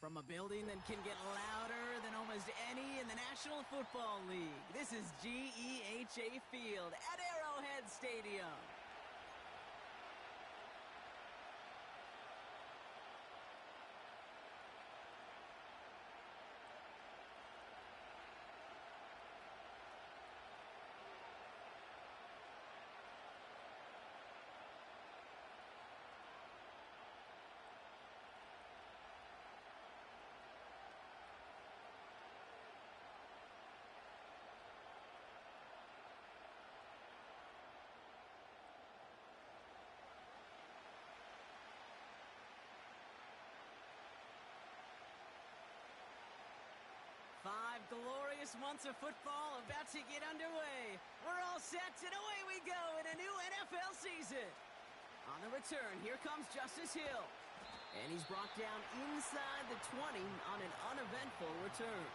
From a building that can get louder than almost any in the National Football League, this is GEHA Field at Arrowhead Stadium. Five glorious months of football about to get underway. We're all set, and away we go in a new NFL season. On the return, here comes Justice Hill. And he's brought down inside the 20 on an uneventful return.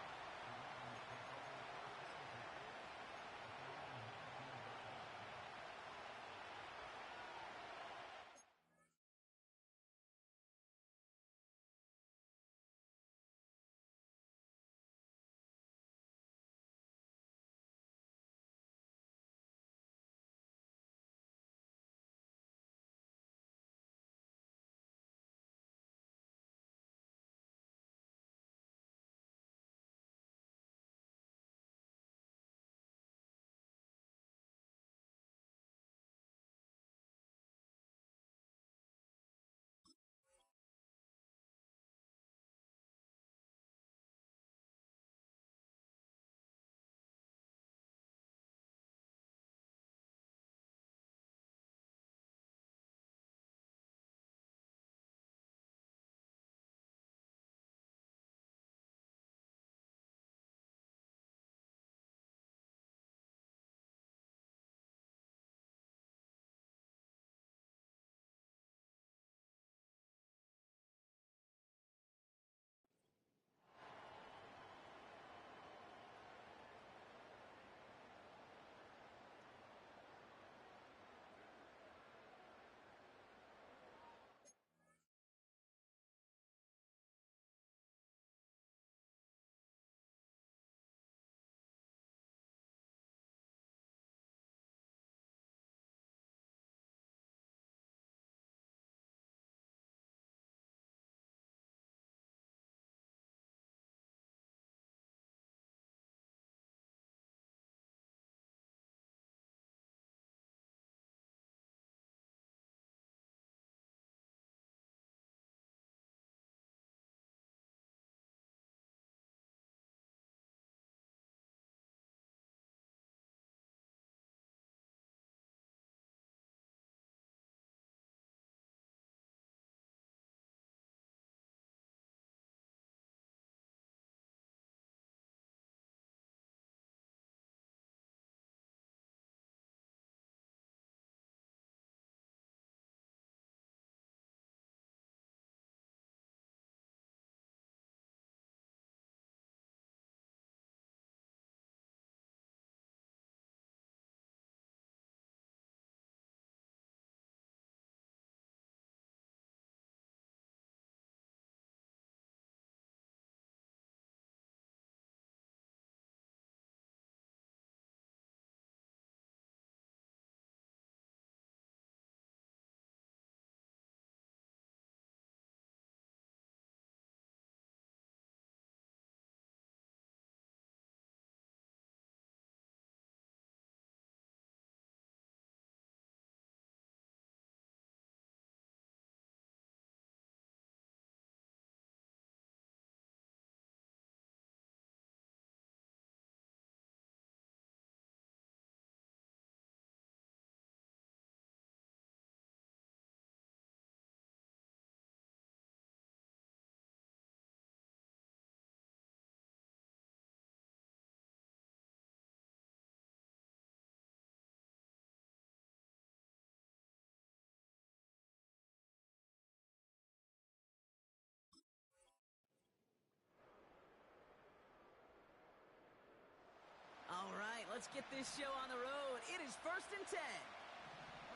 All right, let's get this show on the road. It is 1st and 10.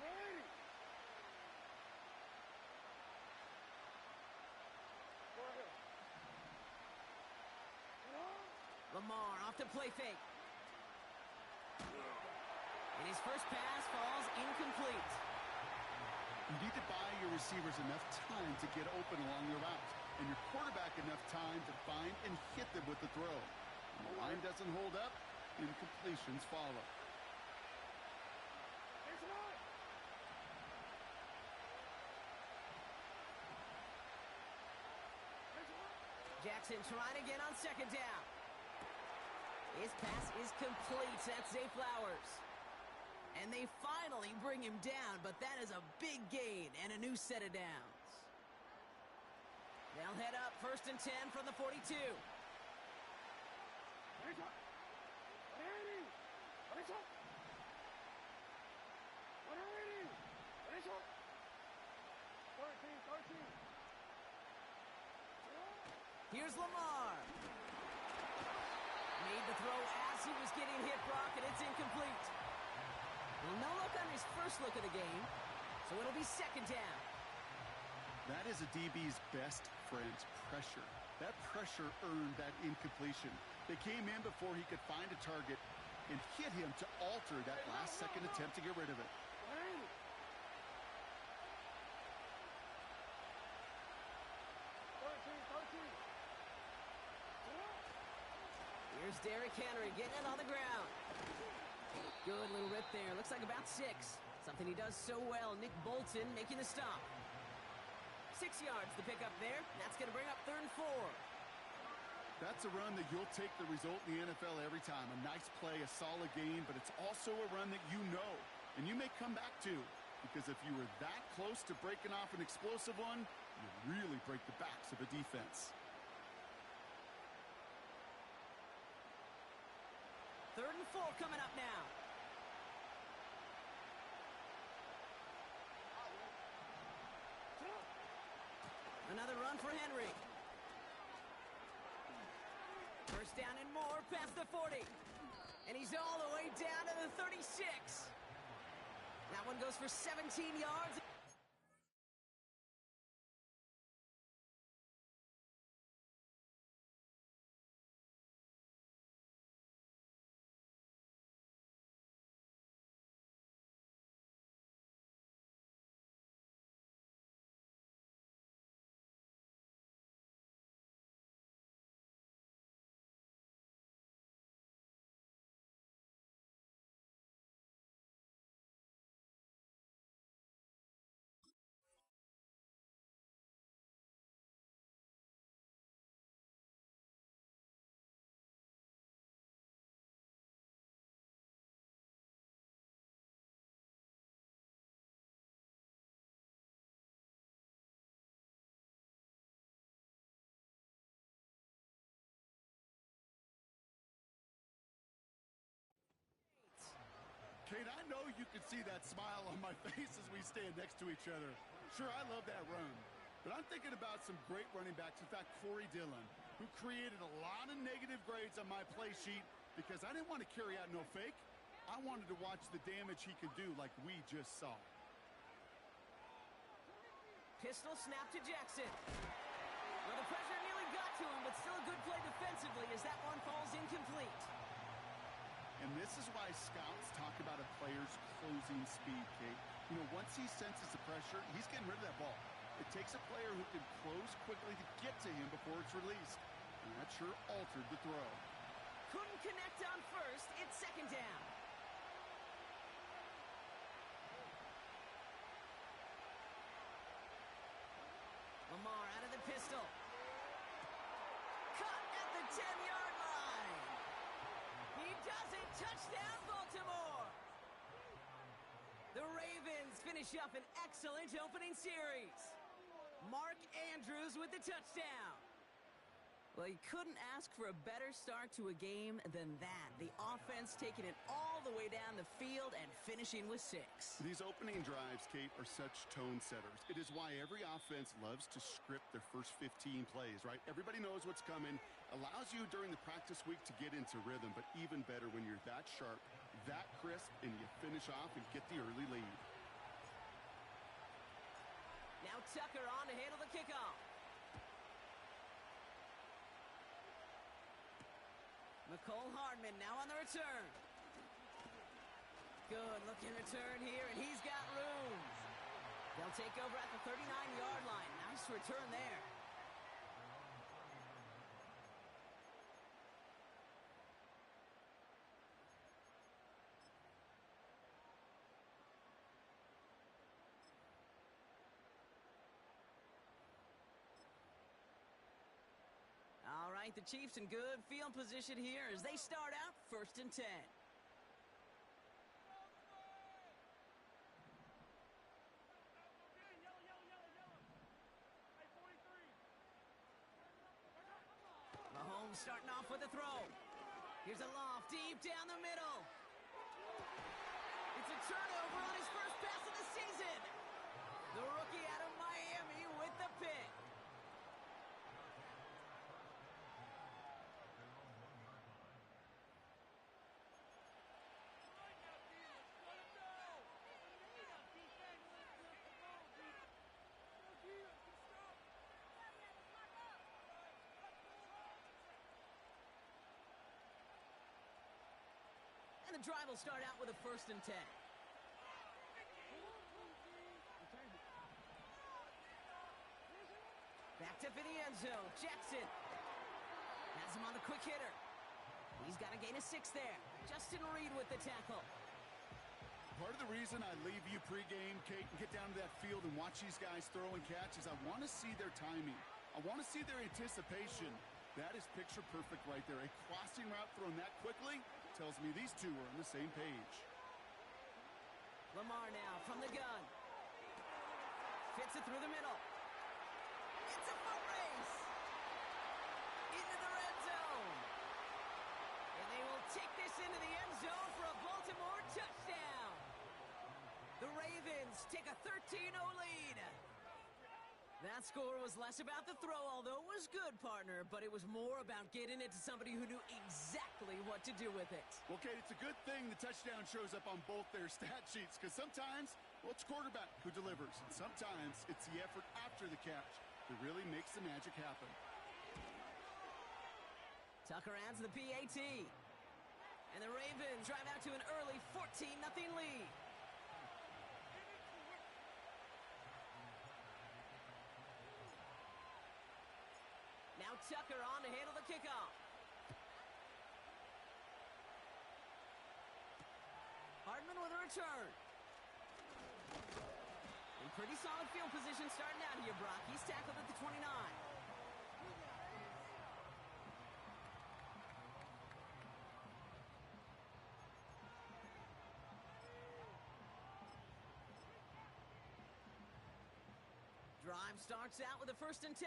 Hey! Go ahead. Lamar off to play fake. And his first pass falls incomplete. You need to buy your receivers enough time to get open along the route, and your quarterback enough time to find and hit them with the throw. When the line doesn't hold up, incompletions follow. Jackson trying again on second down. His pass is complete. That's Zay Flowers. And they finally bring him down, but that is a big gain and a new set of downs. They'll head up 1st and 10 from the 42. Here's Lamar. Made the throw as he was getting hit, Brock, and it's incomplete. Well, no look on his first look of the game, so it'll be second down. That is a DB's best friend, pressure. That pressure earned that incompletion. They came in before he could find a target and hit him to alter that last-second attempt to get rid of it. Here's Derrick Henry getting it on the ground. Good little rip there. Looks like about 6. Something he does so well. Nick Bolton making the stop. 6 yards the pickup there. That's going to bring up 3rd and 4. That's a run that you'll take the result in the NFL every time. A nice play, a solid game, but it's also a run that you know, and you may come back to, because if you were that close to breaking off an explosive one, you really break the backs of a defense. 3rd and 4 coming up now. Another run for Henry. 1st down and more past the 40. And he's all the way down to the 36. That one goes for 17 yards. Kate, I know you can see that smile on my face as we stand next to each other. Sure, I love that run. But I'm thinking about some great running backs. In fact, Corey Dillon, who created a lot of negative grades on my play sheet because I didn't want to carry out no fake. I wanted to watch the damage he could do like we just saw. Pistol snap to Jackson. Well, the pressure nearly got to him, but still a good play defensively as that one falls incomplete. And this is why scouts talk about a player's closing speed, Kate. You know, once he senses the pressure, he's getting rid of that ball. It takes a player who can close quickly to get to him before it's released. And that sure altered the throw. Couldn't connect on 1st. It's 2nd down. Lamar out of the pistol. Cut at the 10-yard line. He does it. Touchdown, Baltimore. The Ravens finish up an excellent opening series. Mark Andrews with the touchdown. Well, you couldn't ask for a better start to a game than that. The offense taking it all the way down the field and finishing with 6. These opening drives, Kate, are such tone setters. It is why every offense loves to script their first 15 plays, right? Everybody knows what's coming. Allows you during the practice week to get into rhythm, but even better when you're that sharp, that crisp, and you finish off and get the early lead. Now Tucker on to handle the kickoff. McCole Hardman now on the return. Good looking return here, and he's got room. They'll take over at the 39-yard line. Nice return there. All right, the Chiefs in good field position here as they start out 1st and 10. Mahomes starting off with a throw. Here's a loft deep down the middle. It's a turnover on his first pass of the season. The rookie out of Miami with the pick. And the drive will start out with a 1st and 10. Back to the end zone. Jackson has him on the quick hitter. He's got a gain of 6 there. Justin Reed with the tackle. Part of the reason I leave you pregame, Kate, and get down to that field and watch these guys throw and catch is I want to see their timing. I want to see their anticipation. That is picture perfect right there. A crossing route thrown that quickly tells me these two are on the same page. Lamar now from the gun. Fits it through the middle. It's a foot race. Into the red zone. And they will take this into the end zone for a Baltimore touchdown. The Ravens take a 13-0 lead. That score was less about the throw, although it was good, partner, but it was more about getting it to somebody who knew exactly what to do with it. Well, Kate, it's a good thing the touchdown shows up on both their stat sheets, because sometimes, well, it's quarterback who delivers, and sometimes it's the effort after the catch that really makes the magic happen. Tucker adds the PAT. And the Ravens drive out to an early 14-0 lead. Now Tucker on to handle the kickoff. Hardman with a return. In pretty solid field position starting out here, Brock. He's tackled at the 29. Drive starts out with a 1st and 10.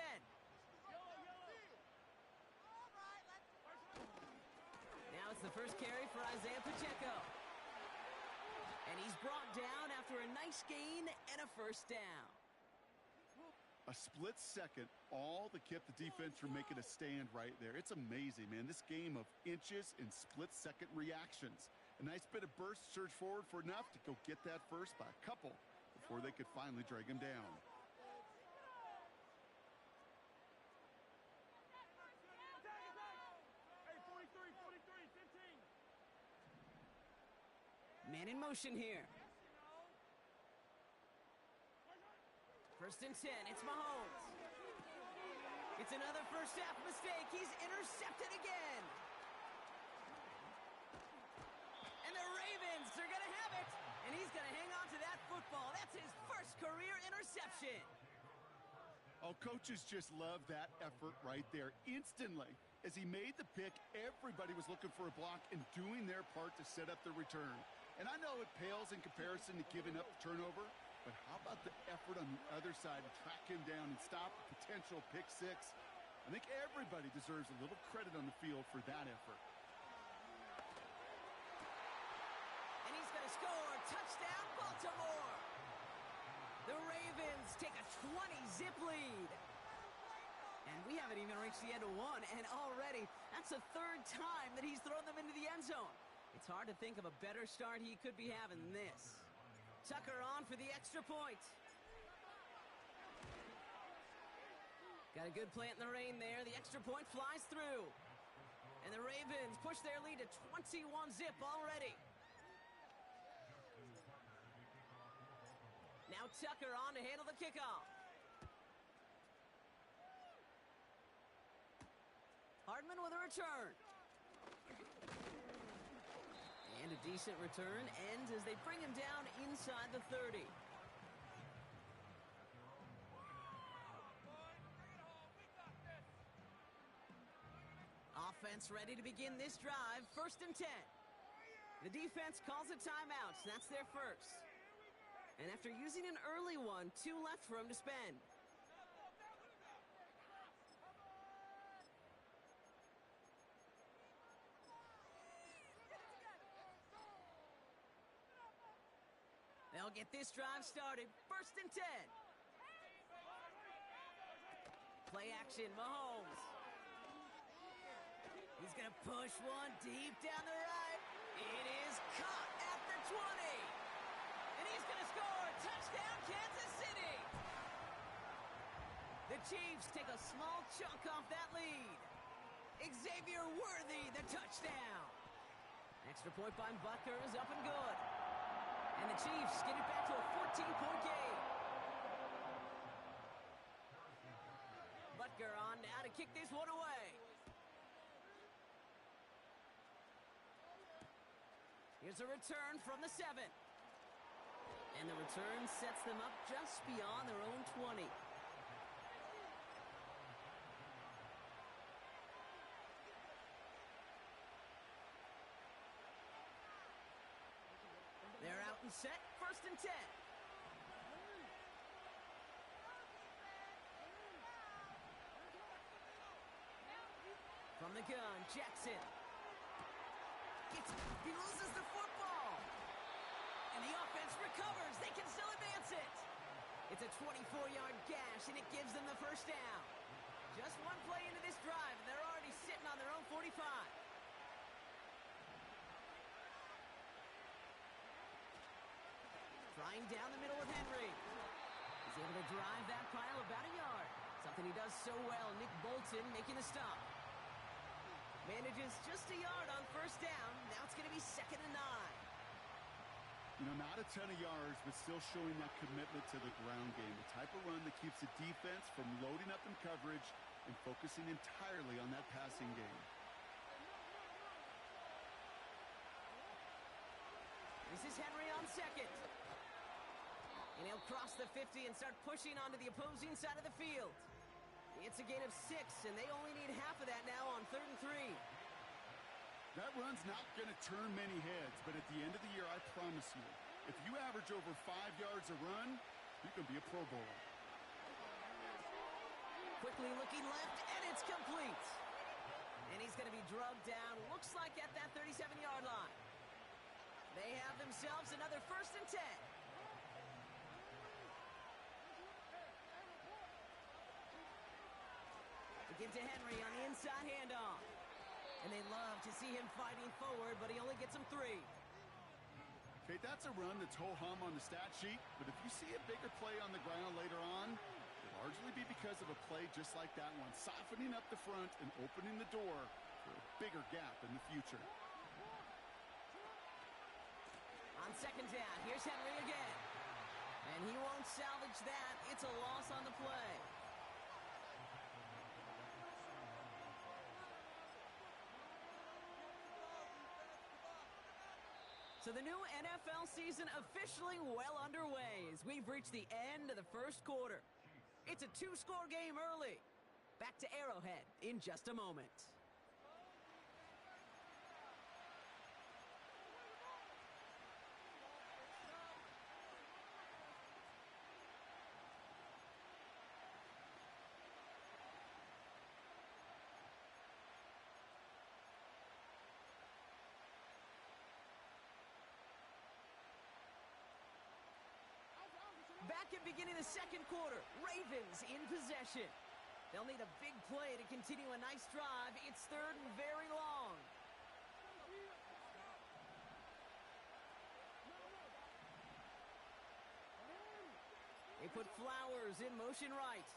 Now it's the first carry for Isaiah Pacheco. And he's brought down after a nice gain and a 1st down. A split second, all that kept the defense from making a stand right there. It's amazing, man. This game of inches and split-second reactions. A nice bit of burst, surge forward for enough to go get that first by a couple before they could finally drag him down. Man in motion here. 1st and 10. It's Mahomes. It's another first half mistake. He's intercepted again. And the Ravens are going to have it. And he's going to hang on to that football. That's his first career interception. Oh, coaches just love that effort right there. Instantly, as he made the pick, everybody was looking for a block and doing their part to set up the return. And I know it pales in comparison to giving up the turnover, but how about the effort on the other side to track him down and stop a potential pick 6? I think everybody deserves a little credit on the field for that effort. And he's going to score. Touchdown, Baltimore. The Ravens take a 20-zip lead. And we haven't even reached the end of one, and already that's the 3rd time that he's thrown them into the end zone. It's hard to think of a better start he could be having than this. Tucker on for the extra point. Got a good plant in the rain there. The extra point flies through. And the Ravens push their lead to 21-zip already. Now Tucker on to handle the kickoff. Hardman with a return. And a decent return ends as they bring him down inside the 30. Offense ready to begin this drive. 1st and 10. The defense calls a timeout. That's their first. And after using an early one, 2 left for him to spend. They'll get this drive started. 1st and 10. Play action, Mahomes. He's going to push one deep down the right. It is caught at the 20. And he's going to score. Touchdown, Kansas City. The Chiefs take a small chunk off that lead. Xavier Worthy, the touchdown. Extra point by Butker is up and good. And the Chiefs get it back to a 14-point game. Butker on now to kick this one away. Here's a return from the 7. And the return sets them up just beyond their own 20. They're out and set. 1st and 10. From the gun, Jackson. He loses the football. And the offense recovers. They can still advance it. It's a 24-yard gash, and it gives them the first down. Just one play into this drive, and they're already sitting on their own 45. Trying down the middle with Henry. He's able to drive that pile about a yard. Something he does so well. Nick Bolton making the stop. Manages just a yard on 1st down. Now it's going to be 2nd and 9. You know, not a ton of yards, but still showing that commitment to the ground game. The type of run that keeps the defense from loading up in coverage and focusing entirely on that passing game. This is Henry on 2nd. And he'll cross the 50 and start pushing onto the opposing side of the field. It's a gain of 6, and they only need half of that now on 3rd and 3. That run's not going to turn many heads, but at the end of the year, I promise you, if you average over 5 yards a run, you can be a Pro Bowler. Quickly looking left, and it's complete. And he's going to be drugged down, looks like at that 37-yard line. They have themselves another 1st and 10. Give to Henry on the inside handoff. And they love to see him fighting forward, but he only gets them 3. Okay, that's a run that's ho-hum on the stat sheet, but if you see a bigger play on the ground later on, it'll largely be because of a play just like that one, softening up the front and opening the door for a bigger gap in the future. On 2nd down, here's Henry again. And he won't salvage that. It's a loss on the play. So the new NFL season officially well underway as we've reached the end of the 1st quarter. It's a 2-score game early. Back to Arrowhead in just a moment. Back at beginning the 2nd quarter, Ravens in possession. They'll need a big play to continue a nice drive. It's 3rd and very long. They put Flowers in motion right.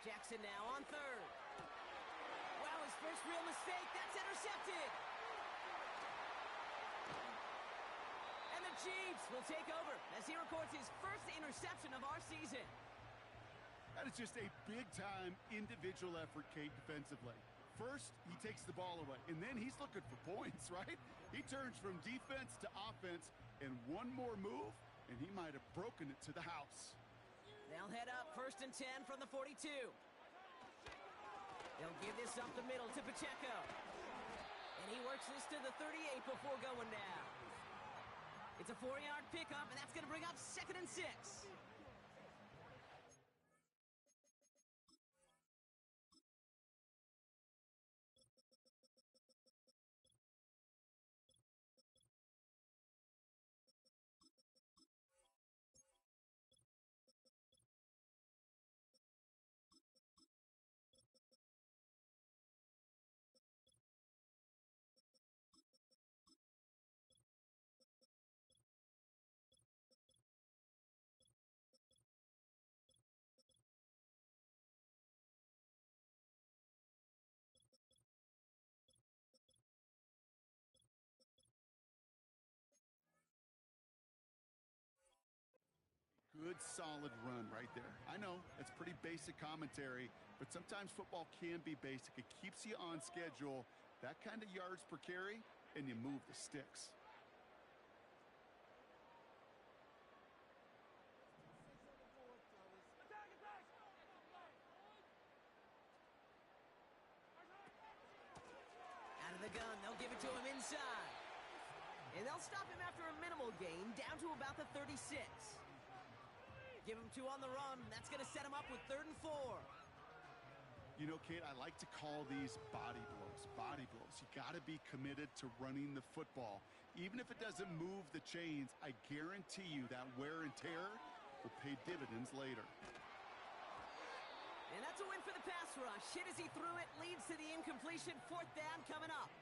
Jackson now on 3rd. Wow, his first real real mistake. That's intercepted. And the Chiefs will take over as he records his first interception of our season. That is just a big-time individual effort, Kate, defensively. First, he takes the ball away, and then he's looking for points, right? He turns from defense to offense, and one more move, and he might have broken it to the house. They'll head up 1st and 10 from the 42. They'll give this up the middle to Pacheco. And he works this to the 38 before going down. It's a 4-yard pickup, and that's going to bring up 2nd and 6. Good, solid run right there. I know, it's pretty basic commentary, but sometimes football can be basic. It keeps you on schedule, that kind of yards per carry, and you move the sticks. Out of the gun, they'll give it to him inside. And they'll stop him after a minimal gain, down to about the 36. Give him 2 on the run. That's going to set him up with 3rd and 4. You know, Kate, I like to call these body blows. Body blows. You got to be committed to running the football. Even if it doesn't move the chains, I guarantee you that wear and tear will pay dividends later. And that's a win for the pass rush. Hit as he threw it, leads to the incompletion. 4th down coming up.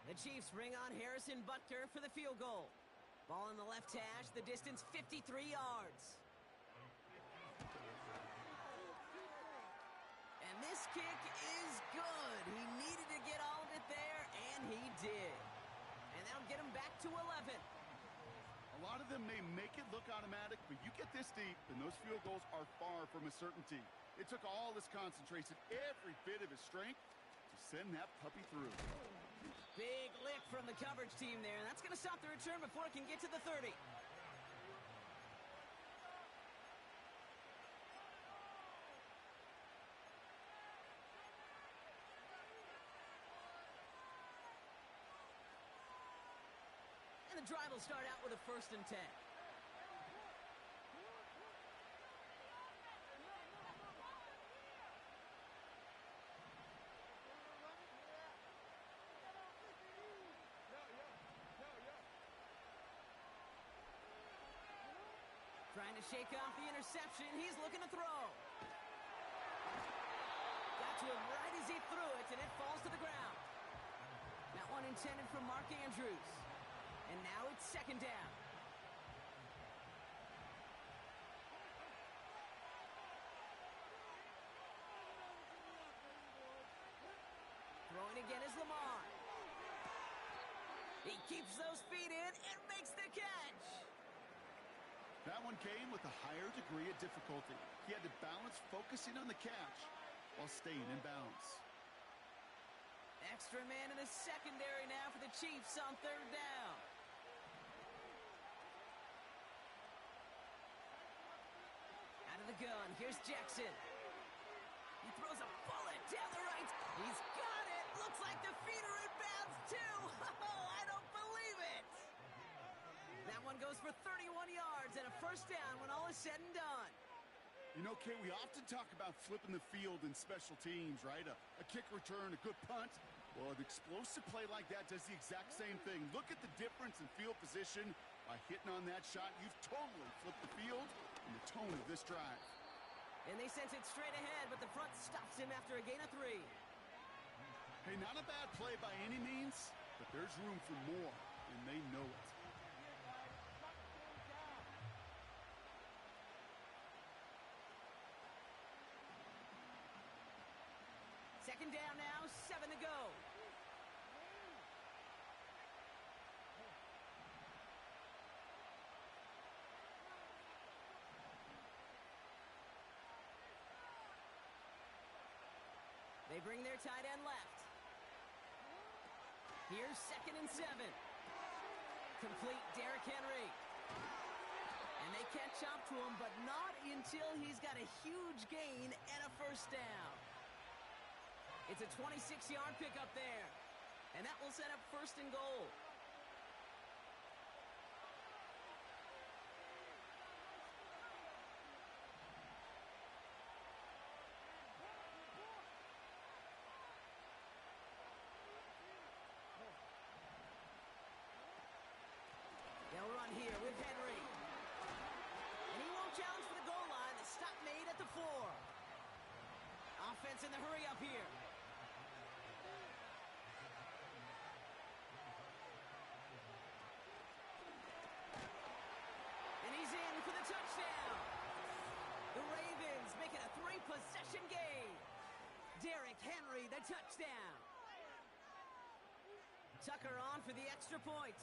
The Chiefs bring on Harrison Butker for the field goal. Ball in the left hash, the distance 53 yards. And this kick is good. He needed to get all of it there, and he did. And that'll get him back to 11. A lot of them may make it look automatic, but you get this deep, and those field goals are far from a certainty. It took all this concentration, every bit of his strength, to send that puppy through. Big lick from the coverage team there, and that's going to stop the return before it can get to the 30. And the drive will start out with a 1st and 10. Trying to shake off the interception. He's looking to throw. Got to him right as he threw it, and it falls to the ground. That one intended for Mark Andrews. And now it's 2nd down. Throwing again is Lamar. He keeps those feet in and makes the catch. That one came with a higher degree of difficulty. He had to balance focusing on the catch while staying in bounds. Extra man in the secondary now for the Chiefs on 3rd down. Out of the gun, here's Jackson. He throws a bullet down the right. He's got it. Looks like the feet are in bounds too. Oh, I don't believe it. That one goes for 31 yards and a 1st down when all is said and done. You know, Kay, we often talk about flipping the field in special teams, right? A kick return, a good punt. Well, an explosive play like that does the exact same thing. Look at the difference in field position. By hitting on that shot, you've totally flipped the field and the tone of this drive. And they sent it straight ahead, but the front stops him after a gain of 3. Hey, not a bad play by any means, but there's room for more, and they know it. Second down now, 7 to go. They bring their tight end left. Here's 2nd and 7. Complete Derrick Henry. And they catch up to him, but not until he's got a huge gain and a first down. It's a 26-yard pickup there. And that will set up 1st and goal. They'll run here with Henry. And he won't challenge for the goal line. The stop made at the 4. Offense in the hurry up here. And he's in for the touchdown. The Ravens make it a 3-possession game. Derrick Henry, the touchdown. Tucker on for the extra point.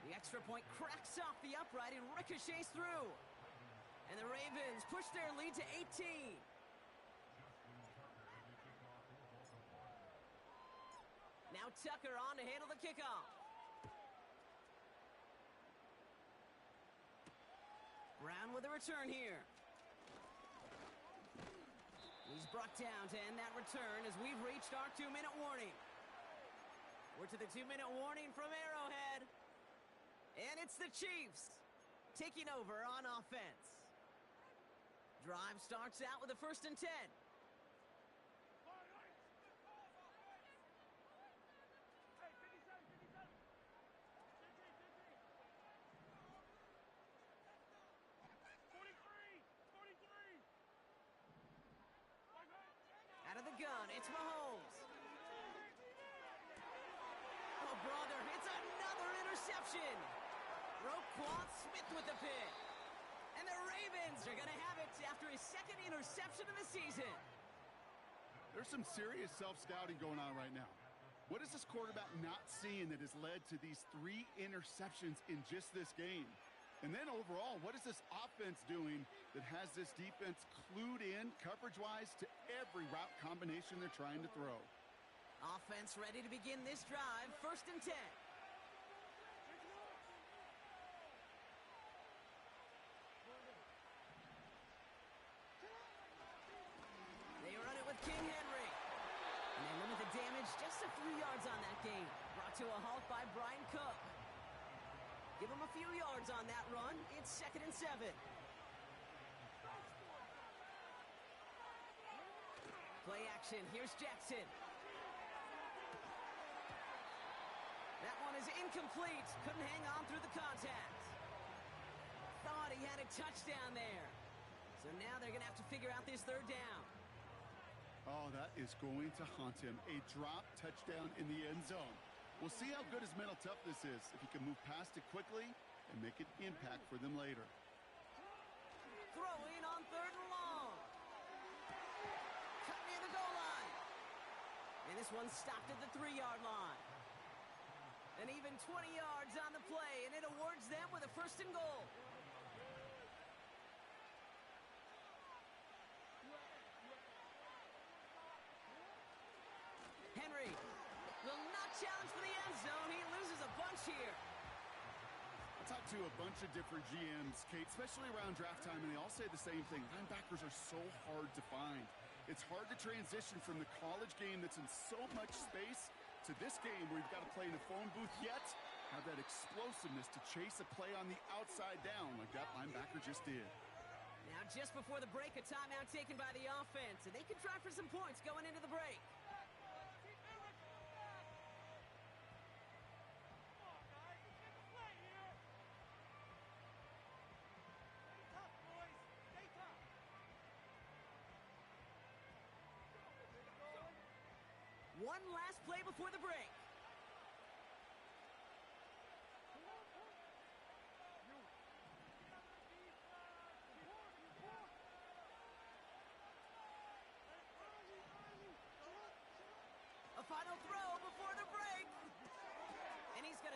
The extra point cracks off the upright and ricochets through. And the Ravens push their lead to 18. Now Tucker on to handle the kickoff. Brown with a return here. He's brought down to end that return as we've reached our 2-minute warning. We're to the 2-minute warning from Arrowhead. And it's the Chiefs taking over on offense. Drive starts out with a 1st and 10. Out of the gun, it's Mahomes. Oh, brother, it's another interception. Roquan Smith with the pick. And the Ravens are going to have it after his 2nd interception of the season. There's some serious self-scouting going on right now. What is this quarterback not seeing that has led to these 3 interceptions in just this game? And then overall, what is this offense doing that has this defense clued in coverage-wise to every route combination they're trying to throw? Offense ready to begin this drive. 1st and 10. They run it with King Henry. And they limit the damage just a few yards on that game. Brought to a halt by Brian Cook. Give him a few yards on that run. It's 2nd and 7. Play action. Here's Jackson. That one is incomplete. Couldn't hang on through the contact. Thought he had a touchdown there. So now they're going to have to figure out this 3rd down. Oh, that is going to haunt him. A drop touchdown in the end zone. We'll see how good his mental toughness is, if he can move past it quickly and make an impact for them later. Throwing on 3rd and long. Cut near the goal line. And this one stopped at the 3-yard line. And even 20 yards on the play, and it awards them with a 1st and goal. Henry will not challenge for the end zone. He loses a bunch here. I talked to a bunch of different GMs, Kate, especially around draft time, and they all say the same thing. Linebackers are so hard to find. It's hard to transition from the college game that's in so much space to this game where you've got to play in a phone booth, yet have that explosiveness to chase a play on the outside down like that linebacker just did. Now just before the break, a timeout taken by the offense, and they can try for some points going into the break. One last play before the break.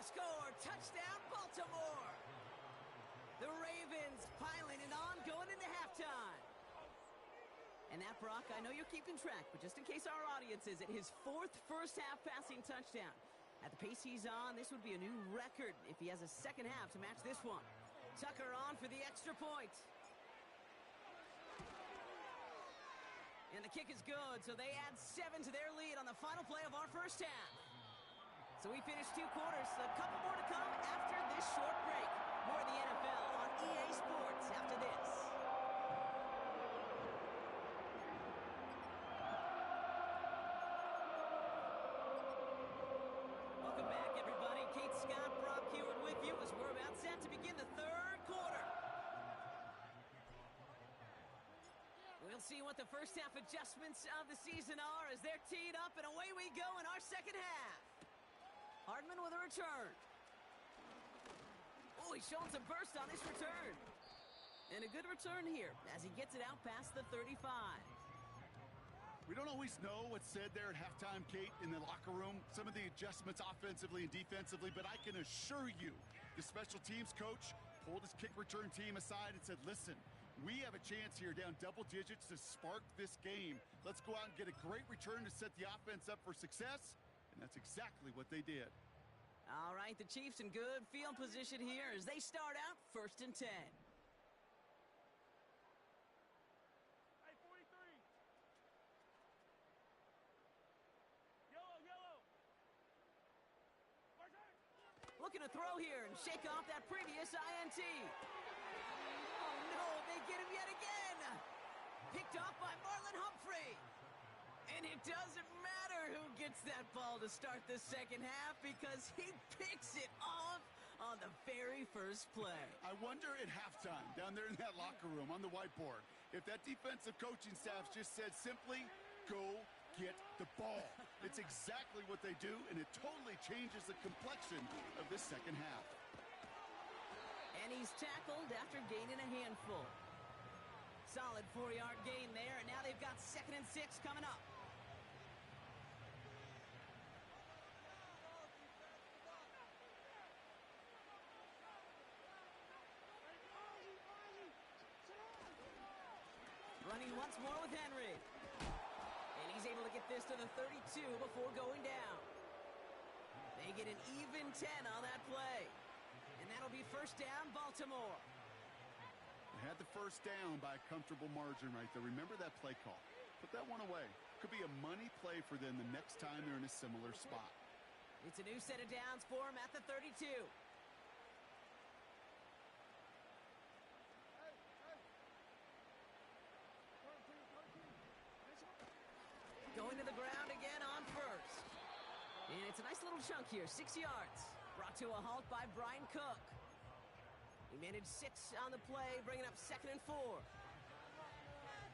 score. Touchdown, Baltimore. The Ravens piling it on going into halftime. And that, Brock, I know you're keeping track, but just in case our audience isn't, his fourth first-half passing touchdown. At the pace he's on, this would be a new record if he has a second half to match this one. Tucker on for the extra point. And the kick is good, so they add 7 to their lead on the final play of our first half. So we finished 2 quarters, a couple more to come after this short break. More of the NFL on EA Sports after this. Welcome back, everybody. Kate Scott, Brock Hewitt with you as we're about set to begin the third quarter. We'll see what the first half adjustments of the season are as they're teed up, and away we go in our second half. Hardman with a return. Oh, he's showing some burst on this return. And a good return here as he gets it out past the 35. We don't always know what's said there at halftime, Kate, in the locker room. Some of the adjustments offensively and defensively, but I can assure you the special teams coach pulled his kick return team aside and said, listen, we have a chance here down double digits to spark this game. Let's go out and get a great return to set the offense up for success. And that's exactly what they did. All right, the Chiefs in good field position here as they start out 1st and 10. Hey, 43. Yellow. Looking to throw here and shake off that previous INT. Oh, no, they get him yet again. Picked off by Marlon Humphrey. And it doesn't matter who gets that ball to start the second half because he picks it off on the very first play. I wonder at halftime, down there in that locker room on the whiteboard, if that defensive coaching staff just said simply, go get the ball. It's exactly what they do, and it totally changes the complexion of this second half. And he's tackled after gaining a handful. Solid 4-yard gain there, and now they've got 2nd and 6 coming up. Running once more with Henry. And he's able to get this to the 32 before going down. They get an even 10 on that play. And that'll be 1st down, Baltimore. They had the first down by a comfortable margin right there. Remember that play call. Put that one away. Could be a money play for them the next time they're in a similar spot. It's a new set of downs for him at the 32. Going to the ground again on 1st. And it's a nice little chunk here, 6 yards. Brought to a halt by Brian Cook. He managed 6 on the play, bringing up 2nd and 4.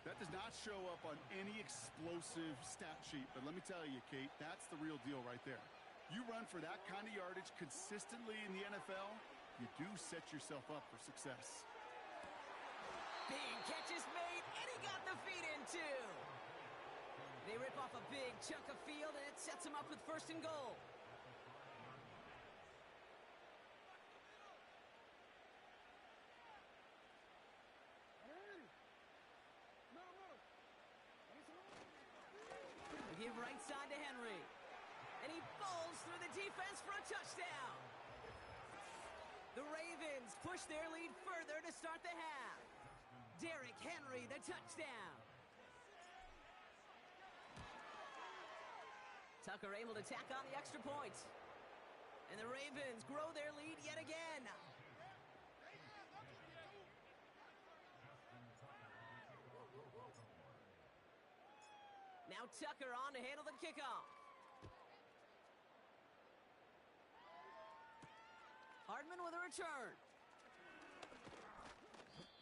That does not show up on any explosive stat sheet, but let me tell you, Kate, that's the real deal right there. You run for that kind of yardage consistently in the NFL, you do set yourself up for success. Big catch is made, and he got the feet in too. They rip off a big chunk of field, and it sets him up with 1st and goal. They give right side to Henry. And he falls through the defense for a touchdown. The Ravens push their lead further to start the half. Derrick Henry, the touchdown. Tucker able to tack on the extra point. And the Ravens grow their lead yet again. Now Tucker on to handle the kickoff. Hardman with a return.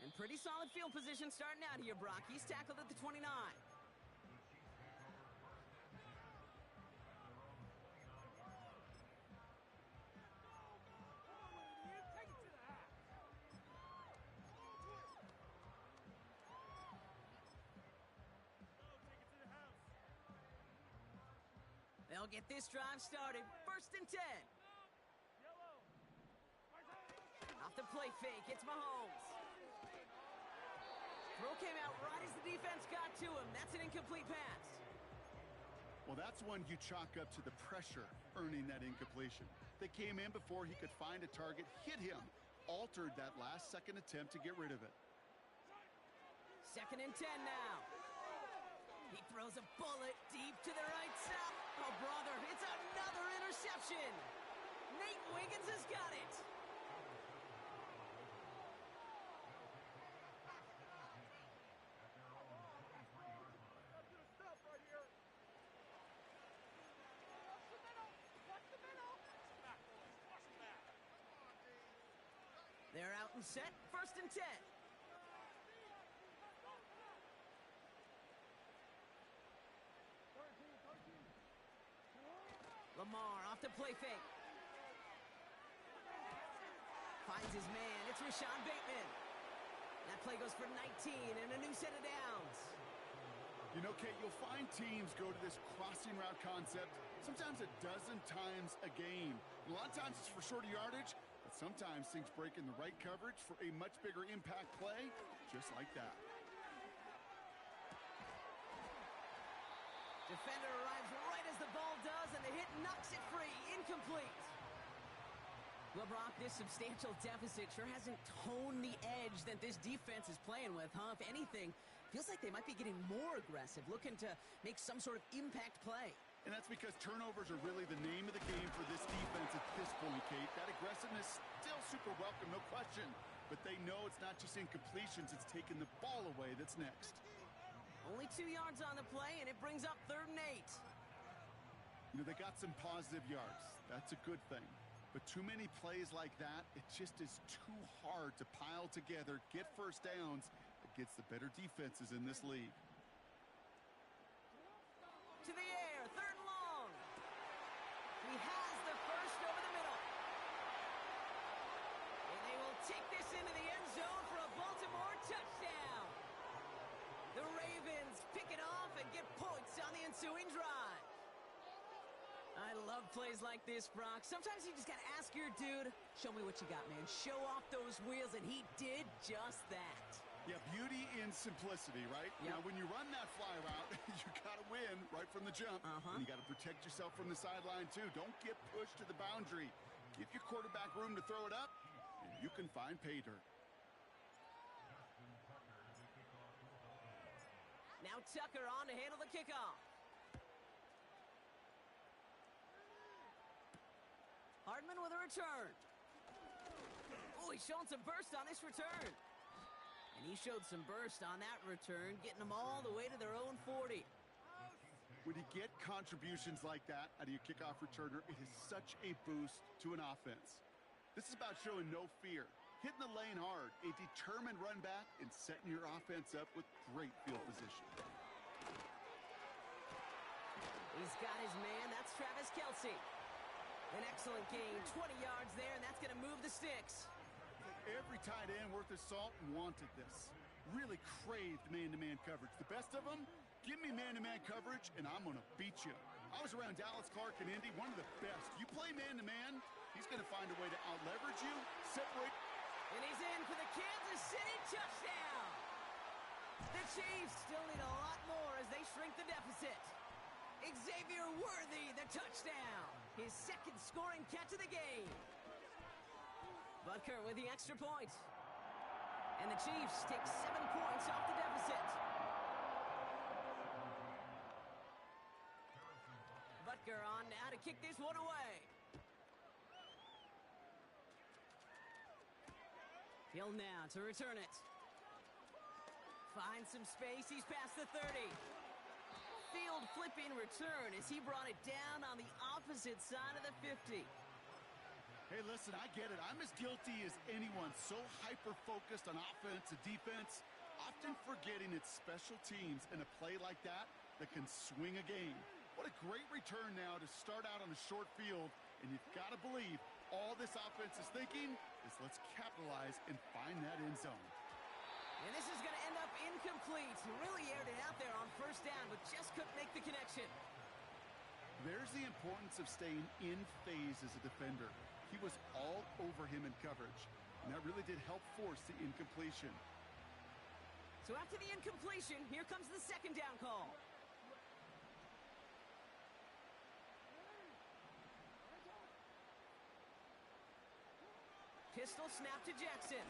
And pretty solid field position starting out here, Brock. He's tackled at the 29. They'll get this drive started. 1st and 10. Off the play fake, it's Mahomes. Throw came out right as the defense got to him. That's an incomplete pass. Well, that's one you chalk up to the pressure earning that incompletion. They came in before he could find a target, hit him, altered that last-second attempt to get rid of it. 2nd and 10 now. He throws a bullet deep to the right side. Oh, brother, it's another interception. Nate Wiggins has got it. They're out and set, 1st and 10. Lamar off the play fake. Finds his man. It's Rashad Bateman. That play goes for 19 and a new set of downs. You know, Kate, you'll find teams go to this crossing route concept sometimes a dozen times a game. A lot of times it's for shorter yardage, but sometimes things break in the right coverage for a much bigger impact play, just like that. Defender arrives right as the ball does, and the hit knocks it free. Incomplete. Well, Brock, this substantial deficit sure hasn't toned the edge that this defense is playing with, huh? If anything, feels like they might be getting more aggressive, looking to make some sort of impact play. And that's because turnovers are really the name of the game for this defense at this point, Kate. That aggressiveness still super welcome, no question. But they know it's not just incompletions, it's taking the ball away that's next. Only 2 yards on the play, and it brings up 3rd and 8. You know, they got some positive yards. That's a good thing. But too many plays like that, it just is too hard to pile together, get first downs against the better defenses in this league. To the air, 3rd and long. He has the first over the middle. And they will take this into the end zone for a Baltimore touchdown. The Ravens pick it off and get points on the ensuing drive. I love plays like this, Brock. Sometimes you just got to ask your dude, show me what you got, man. Show off those wheels, and he did just that. Yeah, beauty in simplicity, right? Yep. Now, when you run that fly route, you got to win right from the jump. And you got to protect yourself from the sideline, too. Don't get pushed to the boundary. Give your quarterback room to throw it up, and you can find pay dirt. Now Tucker on to handle the kickoff. Hardman with a return. Oh, he's showing some burst on this return. And he showed some burst on that return, getting them all the way to their own 40. When you get contributions like that out of your kickoff returner, it is such a boost to an offense. This is about showing no fear, hitting the lane hard, a determined run back, and setting your offense up with great field position. He's got his man. That's Travis Kelce. An excellent gain, 20 yards there, and that's going to move the sticks. Every tight end worth his salt wanted this. Really craved man-to-man coverage. The best of them, give me man-to-man coverage, and I'm going to beat you. I was around Dallas, Clark, and Indy, one of the best. You play man-to-man, he's going to find a way to out-leverage you, separate. And he's in for the Kansas City touchdown. The Chiefs still need a lot more as they shrink the deficit. Xavier Worthy, the touchdown. His 2nd scoring catch of the game. Butker with the extra point. And the Chiefs take 7 points off the deficit. Butker on now to kick this one away. Hill now to return it. Finds some space. He's past the 30. Field flipping return as he brought it down on the opposite side of the 50. Hey, listen, I get it. I'm as guilty as anyone. So hyper-focused on offense and defense, often forgetting it's special teams in a play like that can swing a game. What a great return now to start out on a short field, and you've got to believe all this offense is thinking is let's capitalize and find that end zone. And this is going to end up incomplete. He really aired it out there on 1st down, but just couldn't make the connection. There's the importance of staying in phase as a defender. He was all over him in coverage. And that really did help force the incompletion. So after the incompletion, here comes the second down call. Pistol snap to Jackson.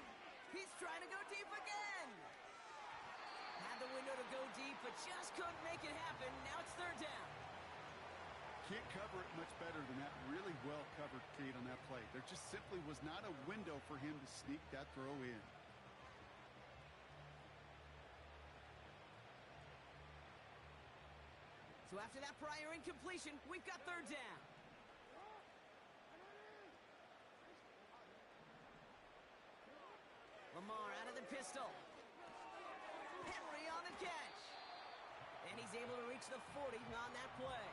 He's trying to go deep again. Had the window to go deep, but just couldn't make it happen. Now it's third down. Can't cover it much better than that. Really well covered, Kate, on that play. There just simply was not a window for him to sneak that throw in. So after that prior incompletion, we've got third down. Lamar out of the pistol. Henry on the catch. And he's able to reach the 40 on that play.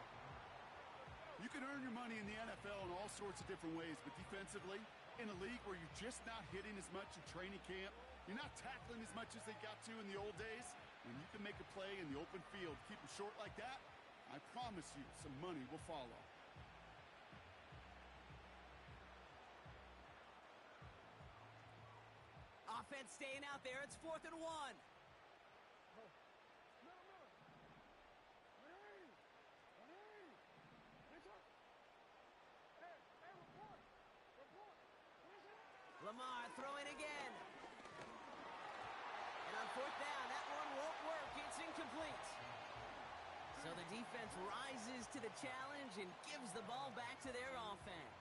You can earn your money in the NFL in all sorts of different ways, but defensively, in a league where you're just not hitting as much in training camp, you're not tackling as much as they got to in the old days, when you can make a play in the open field, keep it short like that, I promise you some money will follow. Offense staying out there. It's 4th and 1. Lamar throwing again. And on 4th down, that one won't work. It's incomplete. So the defense rises to the challenge and gives the ball back to their offense.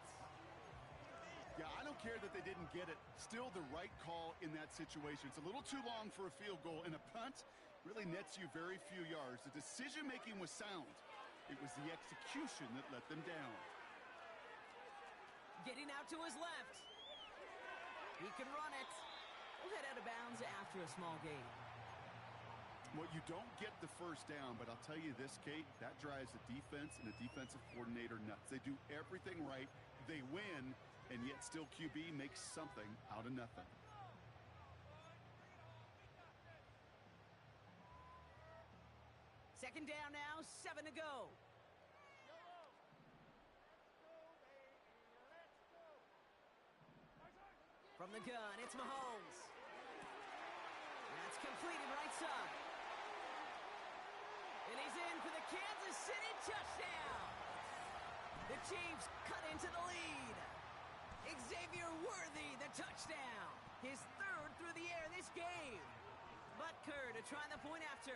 Yeah, I don't care that they didn't get it. Still the right call in that situation. It's a little too long for a field goal, and a punt really nets you very few yards. The decision-making was sound. It was the execution that let them down. Getting out to his left. He can run it. We'll head out of bounds after a small gain. Well, you don't get the first down, but I'll tell you this, Kate, that drives the defense and the defensive coordinator nuts. They do everything right. They win, and yet still QB makes something out of nothing. Second down now, 7 to go. From the gun, it's Mahomes. That's completed right side. And he's in for the Kansas City touchdown. The Chiefs cut into the lead. Xavier Worthy, the touchdown. His 3rd through the air this game. Butker to try the point after.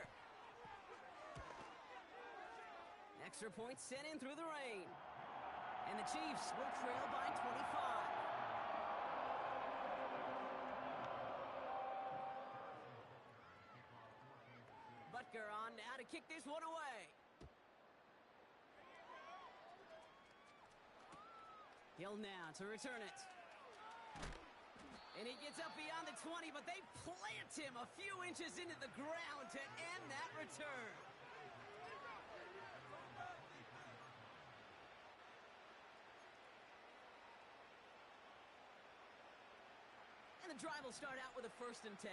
Extra point sent in through the rain. And the Chiefs will trail by 25. Butker on now to kick this one away. Hill now to return it. And he gets up beyond the 20, but they plant him a few inches into the ground to end that return. And the drive will start out with a 1st and 10.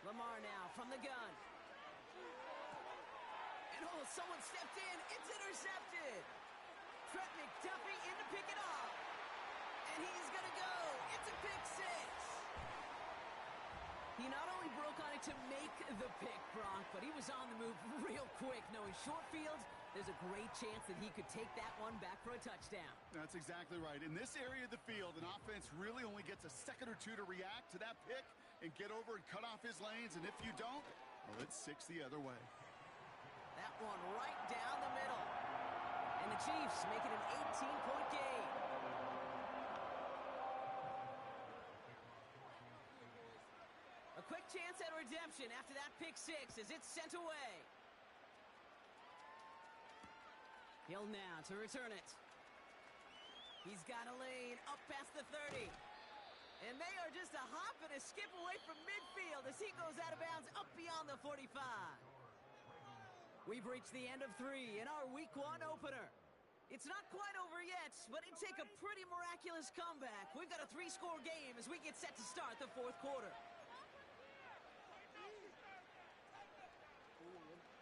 Lamar now from the gun. And someone stepped in. It's intercepted. Trent McDuffie in to pick it off. And he's going to go. It's a pick 6. He not only broke on it to make the pick, Brock, but he was on the move real quick. Knowing short fields, there's a great chance that he could take that one back for a touchdown. That's exactly right. In this area of the field, an offense really only gets a second or two to react to that pick and get over and cut off his lanes. And if you don't, well, it's 6 the other way. That one right down the middle. And the Chiefs make it an 18-point game. A quick chance at redemption after that pick 6 as it's sent away. Hill now to return it. He's got a lane up past the 30. And they are just a hop and a skip away from midfield as he goes out of bounds up beyond the 45. We've reached the end of 3 in our Week 1 opener. It's not quite over yet, but it'd take a pretty miraculous comeback. We've got a 3-score game as we get set to start the 4th quarter.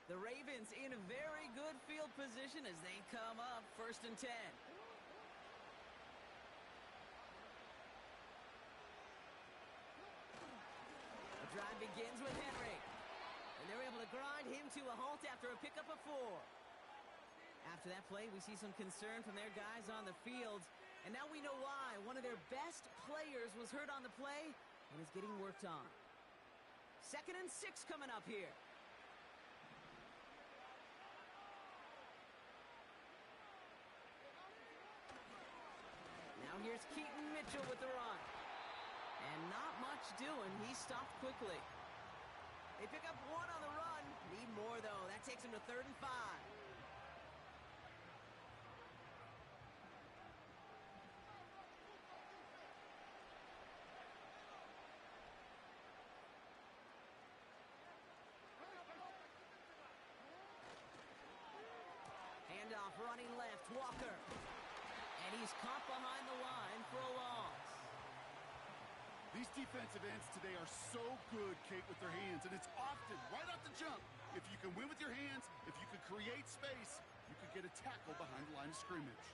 The Ravens in a very good field position as they come up 1st and 10. The drive begins with Henry. And they're able to grind him to a halt after a pickup of 4. After that play, we see some concern from their guys on the field. And now we know why. One of their best players was hurt on the play and is getting worked on. 2nd and 6 coming up here. Now here's Keaton Mitchell with the run. And not much doing. He stopped quickly. They pick up 1 on the run. Need more, though. That takes him to 3rd and 5. Handoff running left, Walker. And he's caught behind the line for a loss. These defensive ends today are so good, Kate, with their hands, and it's often right off the jump. If you can win with your hands, if you can create space, you can get a tackle behind the line of scrimmage.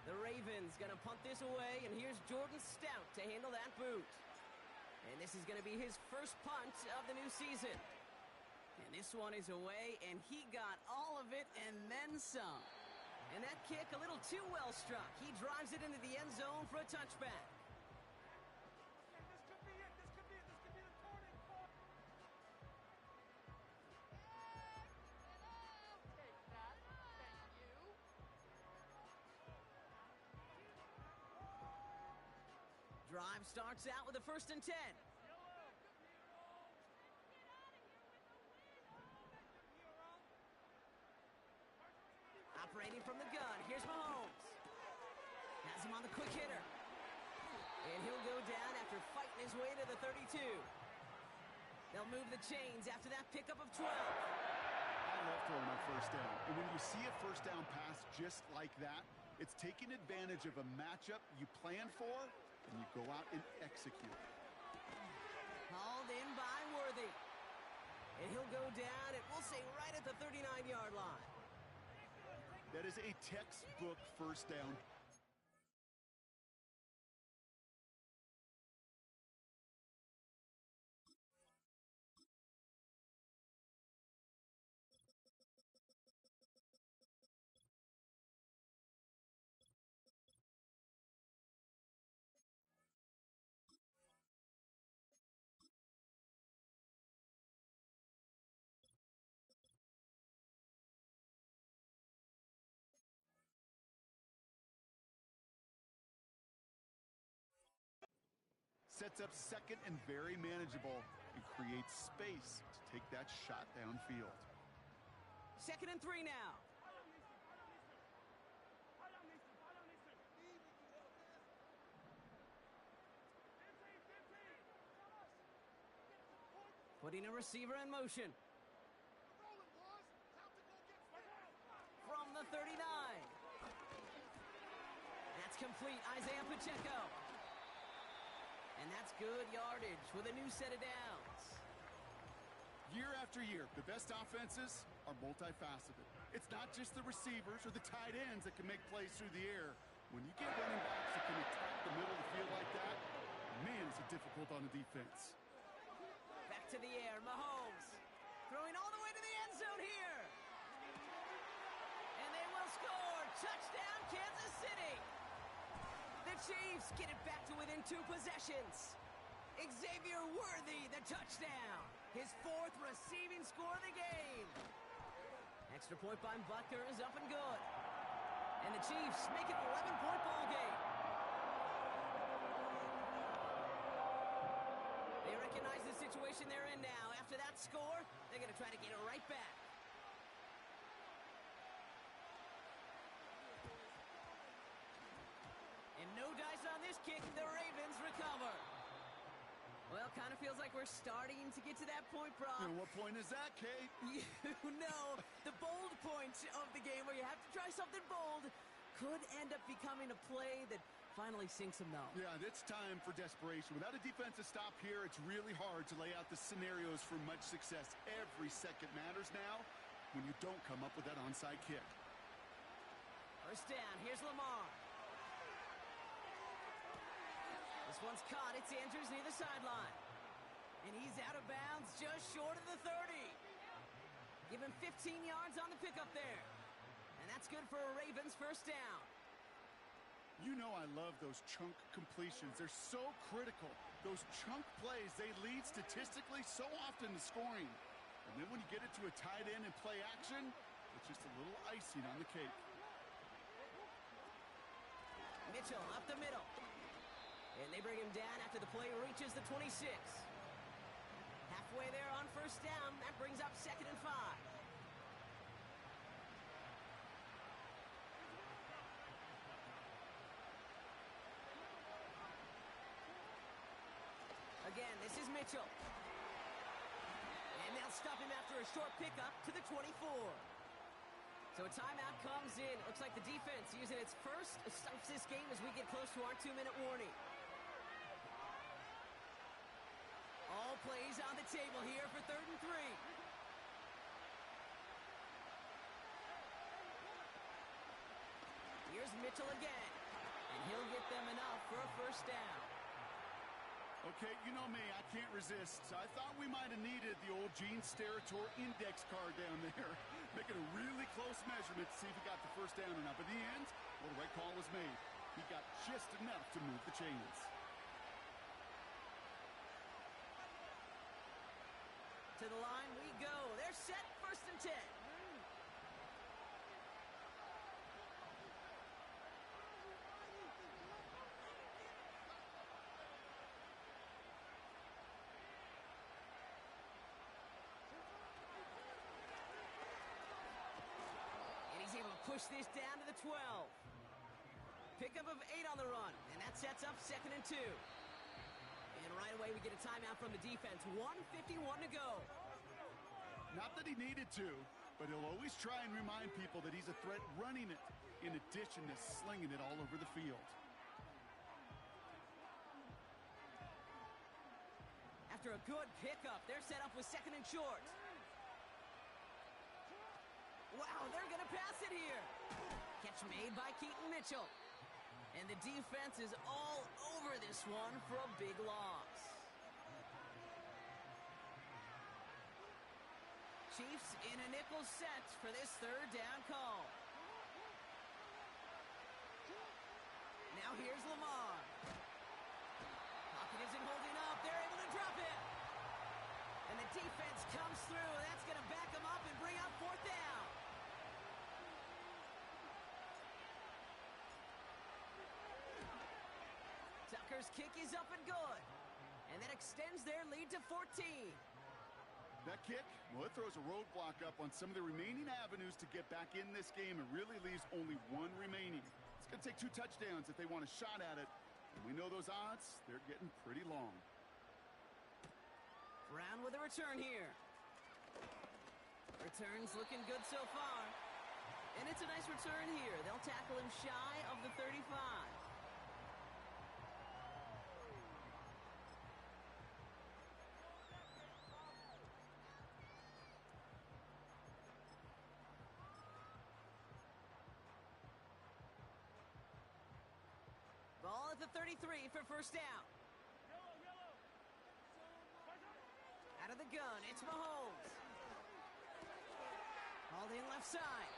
The Ravens gonna punt this away, and here's Jordan Stout to handle that boot. And this is gonna be his first punt of the new season. And this one is away, and he got all of it and then some. And that kick a little too well struck. He drives it into the end zone for a touchback. This could be it. This could be it. This could be the turning point. Take that. Thank you. Drive starts out with a 1st and 10. Operating from the gun, here's Mahomes. Has him on the quick hitter. And he'll go down after fighting his way to the 32. They'll move the chains after that pickup of 12. I love throwing on 1st down. And when you see a 1st down pass just like that, it's taking advantage of a matchup you plan for, and you go out and execute. Hauled in by Worthy. And he'll go down, and we'll say right at the 39-yard line. That is a textbook 1st down. Sets up 2nd and very manageable and creates space to take that shot downfield. 2nd and 3 now. Putting a receiver in motion. From the 39. That's complete. Isaiah Pacheco. And that's good yardage with a new set of downs. Year after year, the best offenses are multifaceted. It's not just the receivers or the tight ends that can make plays through the air. When you get running backs that can attack the middle of the field like that, man, is it difficult on the defense. Back to the air, Mahomes. Throwing all the way to the end zone here. And they will score. Touchdown, Kansas City. The Chiefs get it back to within 2 possessions. Xavier Worthy, the touchdown. His 4th receiving score of the game. Extra point by Butker is up and good. And the Chiefs make it an 11-point ball game. They recognize the situation they're in now. After that score, they're going to try to get it right back. And no dice on this kick. The Ravens recover. Well, kind of feels like we're starting to get to that point, Brock. And what point is that, Kate? You know, the bold point of the game where you have to try something bold could end up becoming a play that finally sinks him, though. Yeah, it's time for desperation. Without a defensive stop here, it's really hard to lay out the scenarios for much success. Every second matters now when you don't come up with that onside kick. First down, here's Lamar. This one's caught. It's Andrews near the sideline. And he's out of bounds just short of the 30. Give him 15 yards on the pickup there. And that's good for a Ravens first down. You know I love those chunk completions. They're so critical. Those chunk plays, they lead statistically so often to scoring. And then when you get it to a tight end and play action, it's just a little icing on the cake. Mitchell up the middle. And they bring him down after the play reaches the 26. Halfway there on first down. That brings up 2nd and 5. Again, this is Mitchell. And they'll stop him after a short pickup to the 24. So a timeout comes in. Looks like the defense using its first stops this game as we get close to our 2-minute warning. All plays on the table here for 3rd and 3. Here's Mitchell again. And he'll get them enough for a first down. Okay, you know me, I can't resist. I thought we might have needed the old Gene Steratore index card down there. Making a really close measurement to see if he got the first down or not. But in the end, well, the right call was made. He got just enough to move the chains. To the line we go. They're set, 1st and 10. Push this down to the 12. Pickup of 8 on the run, and that sets up 2nd and 2. And right away we get a timeout from the defense. 1:51 to go. Not that he needed to, but he'll always try and remind people that he's a threat running it, in addition to slinging it all over the field. After a good pickup, they're set up with 2nd and short. Wow, they're going to pass it here. Catch made by Keaton Mitchell. And the defense is all over this one for a big loss. Chiefs in a nickel set for this 3rd down call. Now here's Lamar. Pocket isn't holding up. They're able to drop it. And the defense comes through. That's going to back them up and bring up 4th down. Tucker's kick is up and good. And that extends their lead to 14. That kick, well, it throws a roadblock up on some of the remaining avenues to get back in this game. It really leaves only one remaining. It's going to take 2 touchdowns if they want a shot at it. And we know those odds, they're getting pretty long. Brown with a return here. Return's looking good so far. And it's a nice return here. They'll tackle him shy of the 35. Ball at the 33 for first down. Out of the gun, it's Mahomes. Hauled in left side.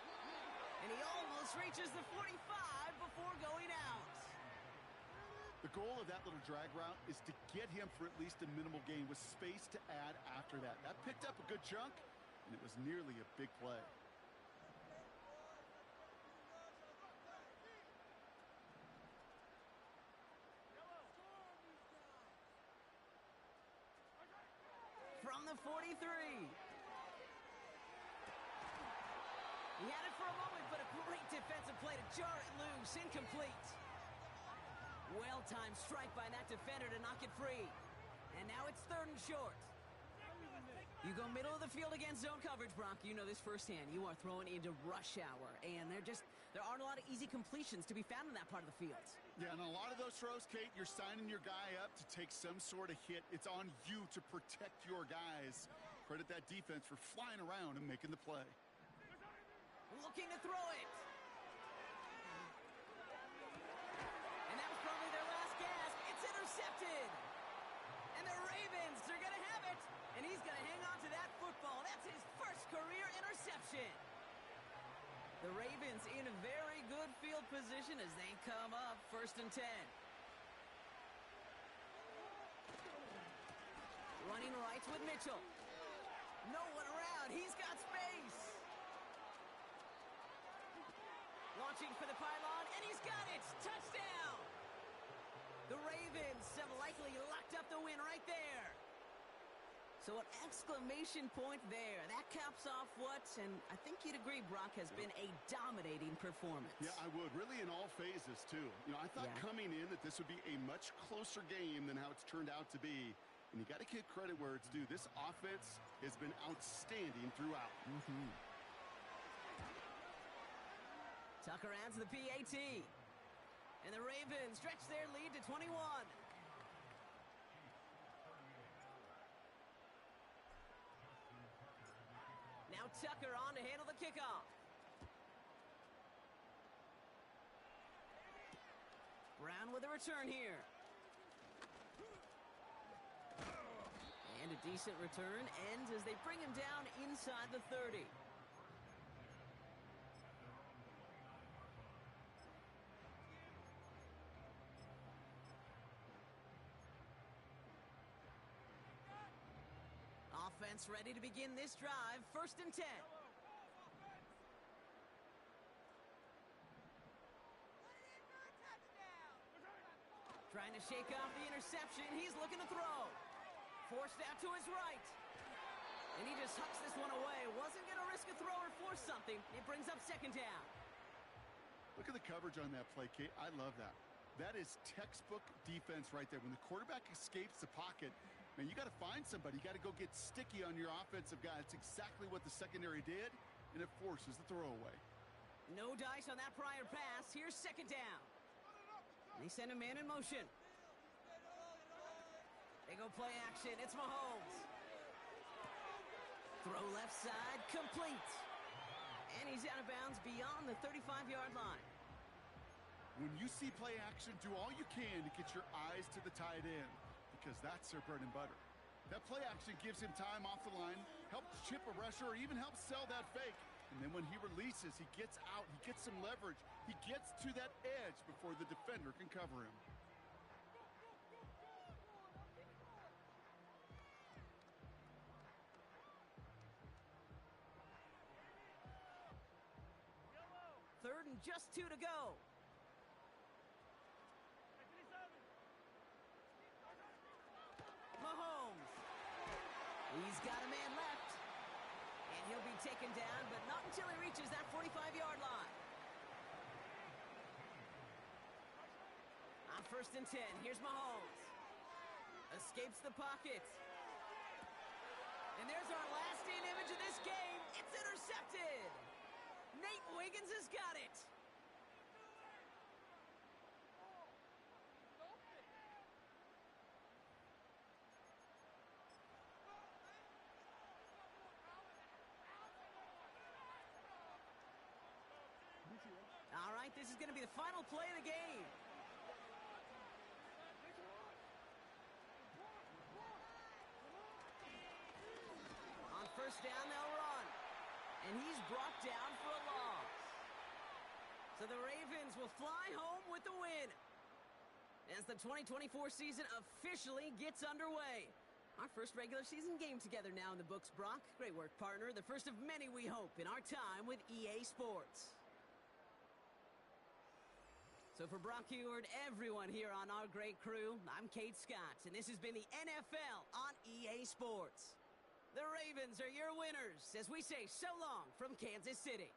And he almost reaches the 45 before going out. The goal of that little drag route is to get him for at least a minimal gain with space to add after that. That picked up a good chunk, and it was nearly a big play. From the 43. He had it for a moment, but a great defensive play to jar it loose. Incomplete. Well-timed strike by that defender to knock it free. And now it's 3rd and short. You go middle of the field against zone coverage, Brock. You know this firsthand. You are throwing into rush hour, and there aren't a lot of easy completions to be found in that part of the field. Yeah, and a lot of those throws, Kate, you're signing your guy up to take some sort of hit. It's on you to protect your guys. Credit that defense for flying around and making the play. Looking to throw it. And that was probably their last gasp. It's intercepted. And the Ravens are going to have it. And he's going to hang on to that football. That's his first career interception. The Ravens in a very good field position as they come up 1st and 10. Running right with Mitchell. No one around. He's got space. Launching for the pylon, and he's got it. Touchdown. The Ravens have likely locked up the win right there. So an exclamation point there. That caps off what, and I think you'd agree, Brock, has been a dominating performance. Yeah, I would. Really in all phases, too. You know, I thought coming in that this would be a much closer game than how it's turned out to be. And you got to give credit where it's due. This offense has been outstanding throughout. Tucker adds the PAT. And the Ravens stretch their lead to 21. Now Tucker on to handle the kickoff. Brown with a return here. And a decent return ends as they bring him down inside the 30. Offense ready to begin this drive. 1st and 10. Trying to shake off the interception. He's looking to throw. Forced out to his right. And he just hucks this one away. Wasn't going to risk a throw or force something. It brings up 2nd down. Look at the coverage on that play, Kate. I love that. That is textbook defense right there. When the quarterback escapes the pocket, man, you got to find somebody. You got to go get sticky on your offensive guy. It's exactly what the secondary did, and it forces the throwaway. No dice on that prior pass. Here's 2nd down. They send a man in motion. They go play action. It's Mahomes. Throw left side, complete. And he's out of bounds beyond the 35-yard line. When you see play action, do all you can to get your eyes to the tight end, because that's their bread and butter. That play action gives him time off the line, helps chip a rusher, or even helps sell that fake. And then when he releases, he gets out, he gets some leverage. He gets to that edge before the defender can cover him. Third and just 2 to go. Mahomes. He's got a man left. And he'll be taken down, but not until he reaches that 45-yard line. On 1st and 10, here's Mahomes. Escapes the pocket. And there's our lasting image of this game. It's intercepted. Nate Wiggins has got it. All right, this is going to be the final play of the game. On 1st down, they'll run. And he's brought down for a loss. So the Ravens will fly home with the win as the 2024 season officially gets underway. Our first regular season game together now in the books, Brock. Great work, partner. The first of many, we hope, in our time with EA Sports. So for Brock Heward, everyone here on our great crew, I'm Kate Scott, and this has been the NFL on EA Sports. The Ravens are your winners as we say so long from Kansas City.